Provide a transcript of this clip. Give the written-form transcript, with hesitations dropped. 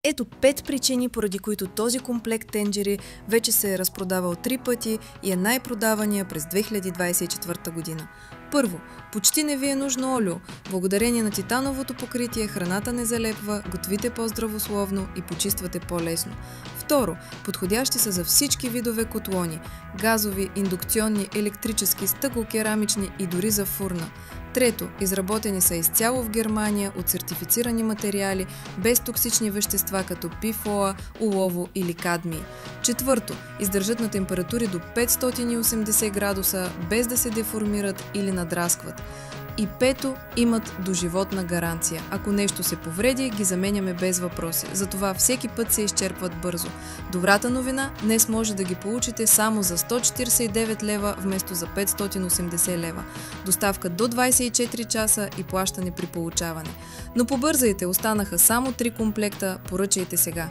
Ето 5 причини, поради които този комплект тенджери вече се е разпродавал 3 пъти и е най-продавания през 2024 година. Първо, почти не ви е нужно олио. Благодарение на титановото покритие храната не залепва, готвите по-здравословно и почиствате по-лесно. Второ, подходящи са за всички видове котлони – газови, индукционни, електрически, стъкло-керамични и дори за фурна. Трето, изработени са изцяло в Германия от сертифицирани материали, без токсични вещества като ПФОА, олово или кадмий. Четвърто, издържат на температури до 580 градуса, без да се деформират или надраскват. И пето, имат доживотна гаранция. Ако нещо се повреди, ги заменяме без въпроси. Затова всеки път се изчерпват бързо. Добрата новина, днес може да ги получите само за 149 лева вместо за 580 лева. Доставка до 24 часа и плащане при получаване. Но побързайте, останаха само 3 комплекта, поръчайте сега.